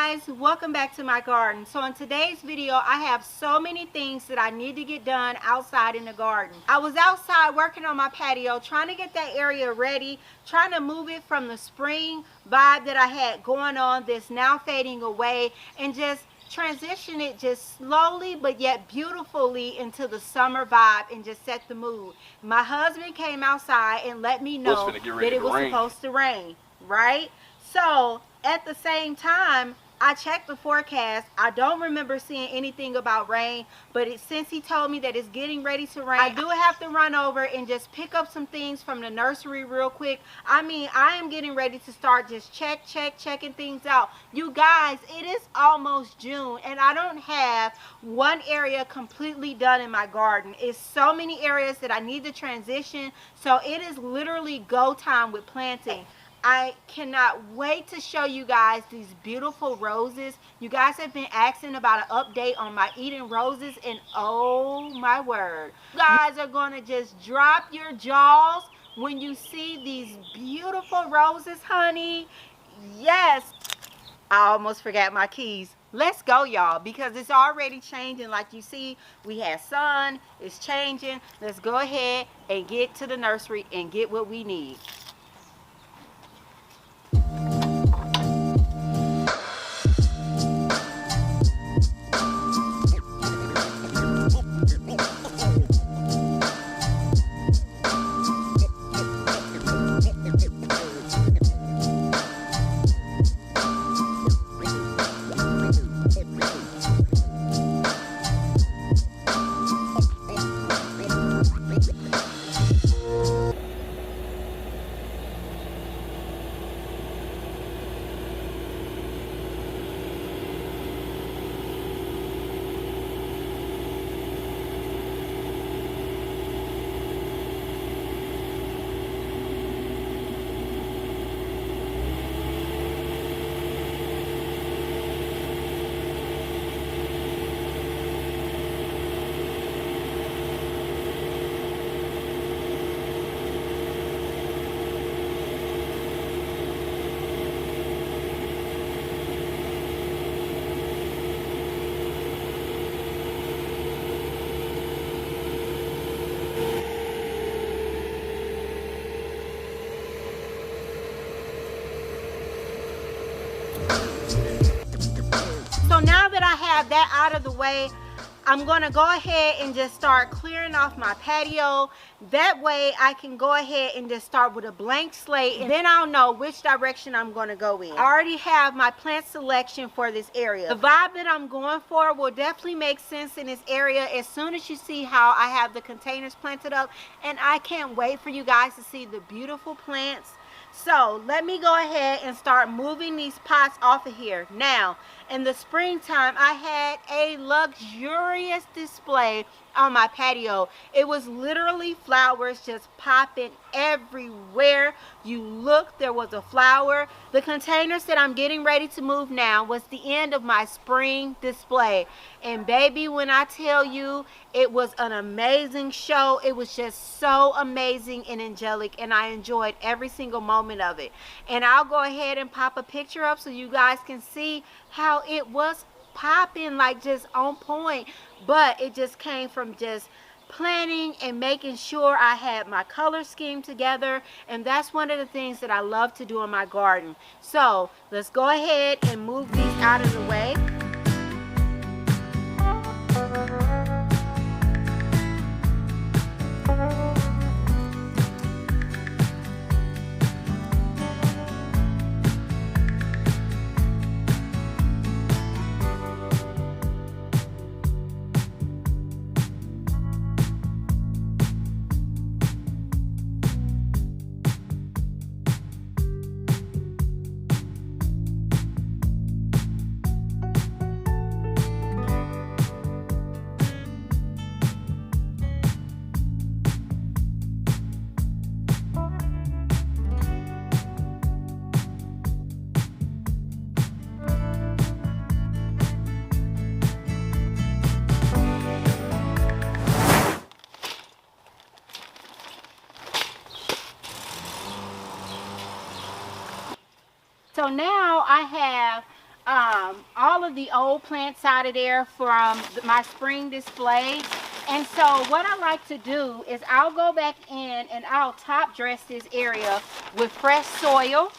guys, welcome back to my garden. So in today's video I have so many things that I need to get done outside in the garden. I was outside working on my patio, trying to get that area ready, trying to move it from the spring vibe that I had going on that's now fading away, and just transition it just slowly but yet beautifully into the summer vibe and just set the mood. My husband came outside and let me know that it was supposed to rain, right? So at the same time, I checked the forecast. I don't remember seeing anything about rain, but since he told me that it's getting ready to rain, I do have to run over and just pick up some things from the nursery real quick. I mean, I am getting ready to start just checking things out. You guys, it is almost June and I don't have one area completely done in my garden. It's so many areas that I need to transition, so it is literally go time with planting. I cannot wait to show you guys these beautiful roses. You guys have been asking about an update on my Eden roses, and oh my word, you guys are going to just drop your jaws when you see these beautiful roses, honey. Yes, I almost forgot my keys. Let's go, y'all, because it's already changing. Like you see, we have sun, it's changing. Let's go ahead and get to the nursery and get what we need. So now that I have that out of the way, I'm going to go ahead and just start clearing off my patio. That way I can go ahead and just start with a blank slate, and then I'll know which direction I'm going to go in. I already have my plant selection for this area. The vibe that I'm going for will definitely make sense in this area as soon as you see how I have the containers planted up, and I can't wait for you guys to see the beautiful plants. So let me go ahead and start moving these pots off of here. Now, in the springtime, I had a luxurious display on my patio. It was literally flowers just popping everywhere you look. There was a flower. The containers that I'm getting ready to move now was the end of my spring display, and baby, when I tell you, it was an amazing show. It was just so amazing and angelic, and I enjoyed every single moment of it. And I'll go ahead and pop a picture up so you guys can see how it was popping, like just on point. But it just came from just planning and making sure I had my color scheme together, and that's one of the things that I love to do in my garden. So let's go ahead and move these out of the way. So now I have all of the old plants out of there from my spring display. And so what I like to do is I'll go back in and I'll top dress this area with fresh soil.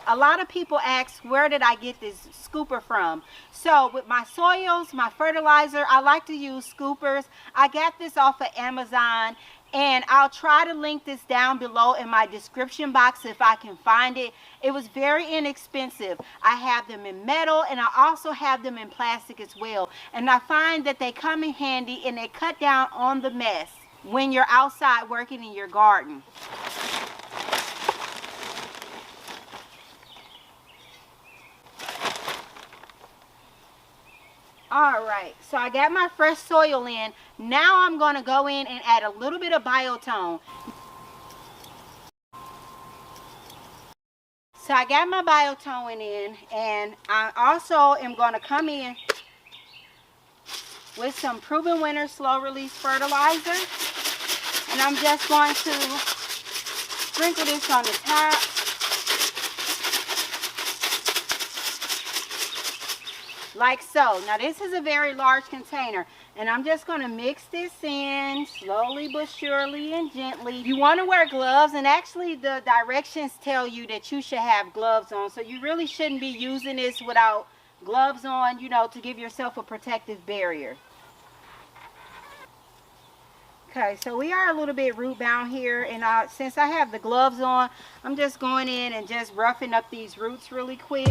A lot of people ask, where did I get this scooper from? So with my soils, my fertilizer, I like to use scoopers. I got this off of Amazon, and I'll try to link this down below in my description box if I can find it. It was very inexpensive. I have them in metal, and I also have them in plastic as well. And I find that they come in handy and they cut down on the mess when you're outside working in your garden. Alright, so I got my fresh soil in. Now I'm going to go in and add a little bit of biotone. So I got my biotone in, and I also am going to come in with some Proven Winter Slow Release Fertilizer. And I'm just going to sprinkle this on the top. Like so. Now this is a very large container, and I'm just going to mix this in slowly but surely and gently. You want to wear gloves, and actually the directions tell you that you should have gloves on, so you really shouldn't be using this without gloves on, you know, to give yourself a protective barrier. Okay, so we are a little bit root bound here, and since I have the gloves on, I'm just going in and just roughing up these roots really quick.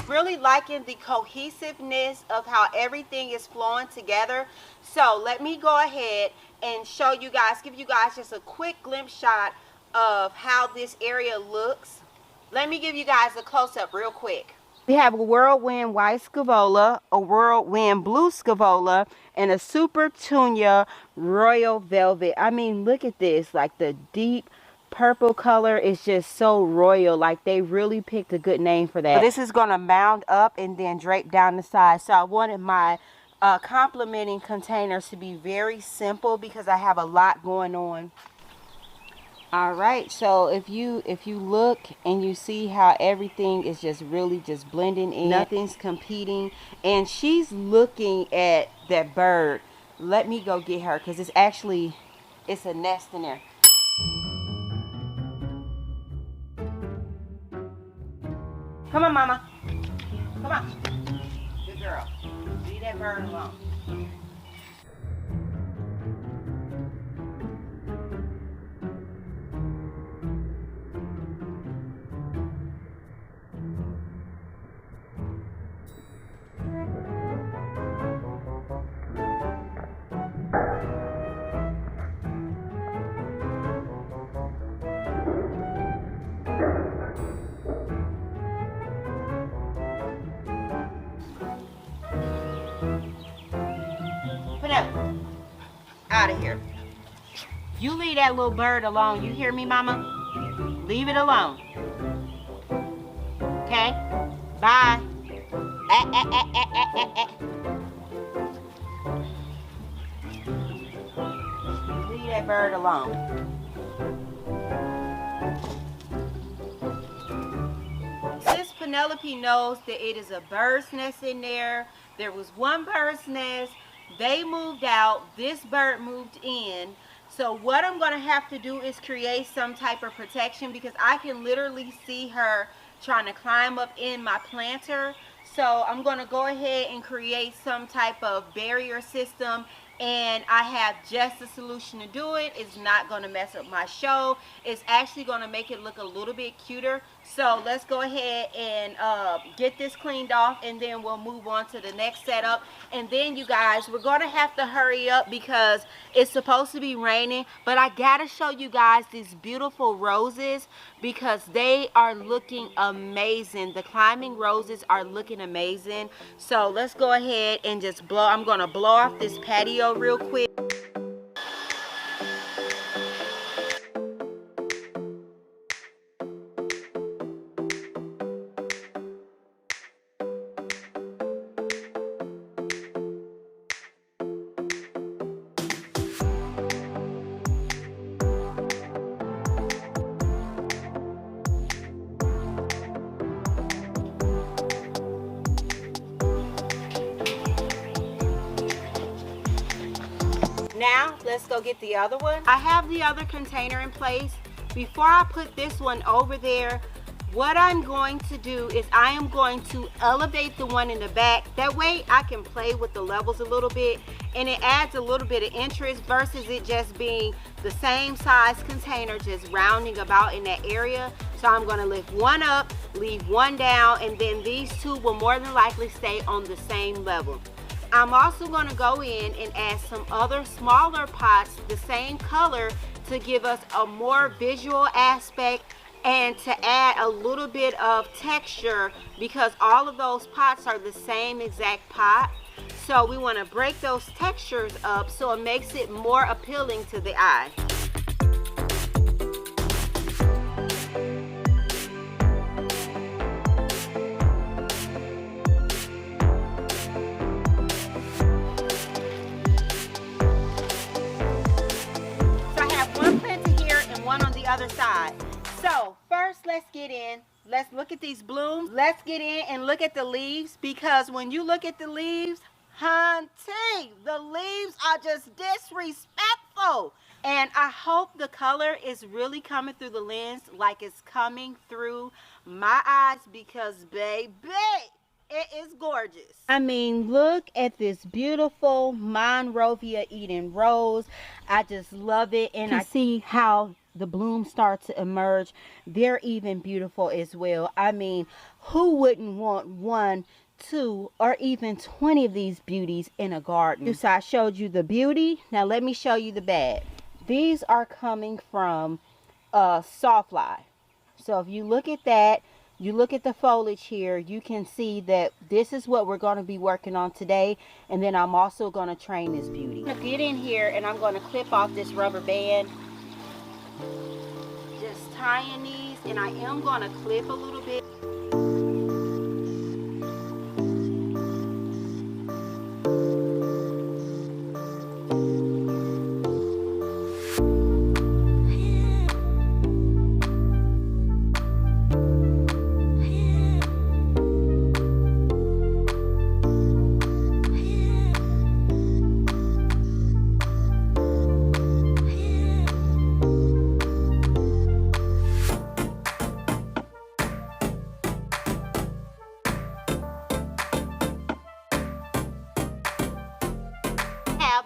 Really liking the cohesiveness of how everything is flowing together. So let me go ahead and show you guys, give you guys just a quick glimpse shot of how this area looks. Let me give you guys a close-up real quick. We have a whirlwind white SCOVOLEA, a whirlwind blue SCOVOLEA, and a SUPERTUNIA royal velvet. I mean, look at this, like the deep purple color is just so royal. Like, they really picked a good name for that. So this is going to mound up and then drape down the side. So I wanted my complementing containers to be very simple because I have a lot going on. All right, so if you look and you see how everything is just really just blending in, nothing's competing, and she's looking at that bird. Let me go get her, because it's a nest in there. Come on, mama. Come on. Good girl. Leave that bird alone. Out of here. You leave that little bird alone. You hear me, mama? Leave it alone. Okay? Bye. Leave that bird alone. Since Penelope knows that it is a bird's nest in there, there was one bird's nest. They moved out, this bird moved in. So what I'm going to have to do is create some type of protection, because I can literally see her trying to climb up in my planter. So I'm going to go ahead and create some type of barrier system, and I have just the solution to do it. It's not going to mess up my show. It's actually going to make it look a little bit cuter. So let's go ahead and get this cleaned off, and then we'll move on to the next setup. And then, you guys, we're going to have to hurry up because it's supposed to be raining. But I got to show you guys these beautiful roses because they are looking amazing. The climbing roses are looking amazing. So let's go ahead and just blow. I'm going to blow off this patio real quick. let's go get the other one. I have the other container in place. Before I put this one over there, what I'm going to do is I am going to elevate the one in the back. That way I can play with the levels a little bit, and it adds a little bit of interest versus it just being the same size container just rounding about in that area. So I'm going to lift one up, leave one down, and then these two will more than likely stay on the same level. I'm also going to go in and add some other smaller pots the same color to give us a more visual aspect and to add a little bit of texture, because all of those pots are the same exact pot. So we want to break those textures up so it makes it more appealing to the eye. So I have one planted here and one on the other side. So first, let's get in. Let's look at these blooms. Let's get in and look at the leaves, because when you look at the leaves, hunty, the leaves are just disrespectful. And I hope the color is really coming through the lens like it's coming through my eyes, because baby, it is gorgeous. I mean, look at this beautiful Monrovia Eden rose. I just love it, and I see how the blooms start to emerge. They're even beautiful as well. I mean, who wouldn't want 1, 2, or even 20 of these beauties in a garden? So I showed you the beauty. Now let me show you the bad. These are coming from sawfly. So if you look at that, you look at the foliage here, you can see that this is what we're going to be working on today. And then I'm also going to train this beauty. I'm going to get in here and I'm going to clip off this rubber band. Just tying these, and I am going to clip a little bit.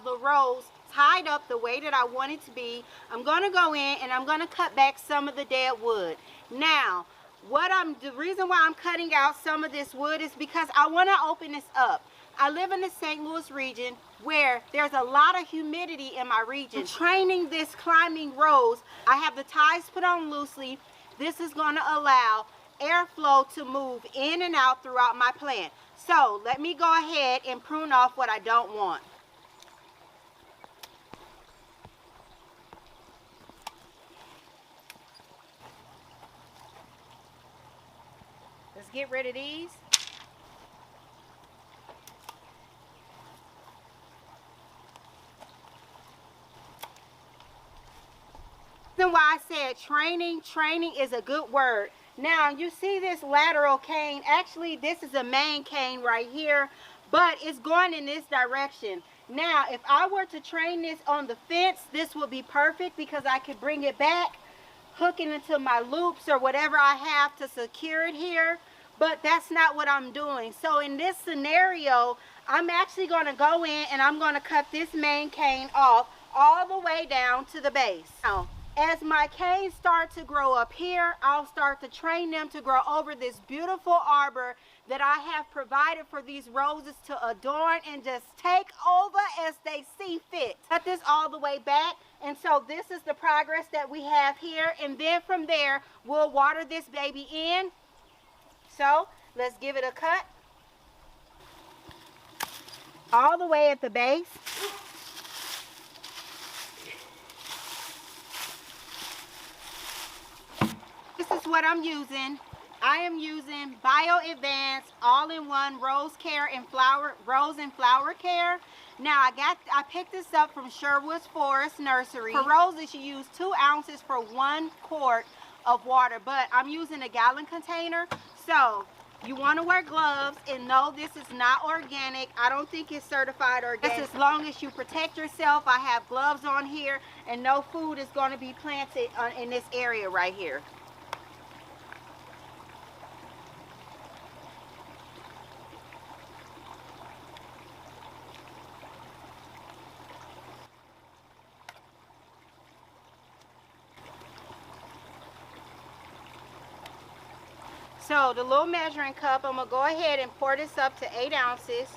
The rose tied up the way that I want it to be. I'm going to go in and I'm going to cut back some of the dead wood. Now, the reason why I'm cutting out some of this wood is because I want to open this up. I live in the St. Louis region where there's a lot of humidity in my region. Training this climbing rose, I have the ties put on loosely. This is going to allow airflow to move in and out throughout my plant. So let me go ahead and prune off what I don't want. Let's get rid of these. That's why I said training is a good word. Now you see this lateral cane. Actually, this is a main cane right here, but it's going in this direction. Now, if I were to train this on the fence, this would be perfect because I could bring it back, hook it into my loops or whatever I have to secure it here. But that's not what I'm doing. So in this scenario, I'm actually going to go in and I'm going to cut this main cane off all the way down to the base. Now, as my canes start to grow up here, I'll start to train them to grow over this beautiful arbor that I have provided for these roses to adorn and just take over as they see fit. Cut this all the way back, and so this is the progress that we have here, and then from there we'll water this baby in. So let's give it a cut all the way at the base. This is what I'm using. I am using Bioadvance all-in-one rose and flower care. Now I picked this up from Sherwood's Forest Nursery. For roses you use 2 ounces for 1 quart of water, but I'm using a gallon container. So You want to wear gloves, and no, this is not organic. I don't think it's certified organic. Just as long as you protect yourself. I have gloves on here, and no food is going to be planted in this area right here. So the little measuring cup, I'm going to go ahead and pour this up to 8 ounces.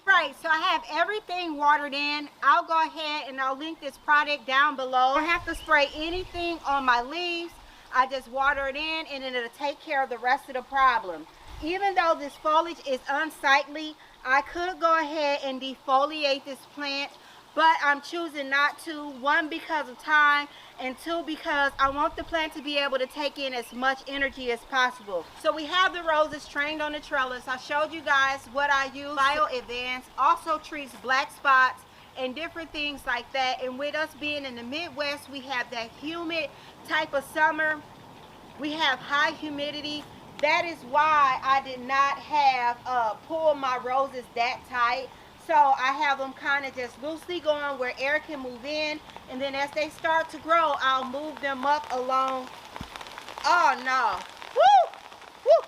Right, so I have everything watered in. I'll go ahead and I'll link this product down below. I don't have to spray anything on my leaves. I just water it in, and then it'll take care of the rest of the problem. Even though this foliage is unsightly, I could go ahead and defoliate this plant, but I'm choosing not to. 1, because of time, and 2, because I want the plant to be able to take in as much energy as possible. So we have the roses trained on the trellis. I showed you guys what I use. Bioadvance also treats black spots and different things like that. And with us being in the Midwest, we have that humid type of summer. We have high humidity. That is why I did not have pull my roses that tight. So I have them kind of just loosely going where air can move in, and then as they start to grow, I'll move them up along. Oh no. Woo! Woo!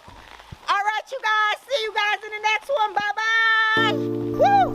All right, you guys. See you guys in the next one. Bye-bye. Woo!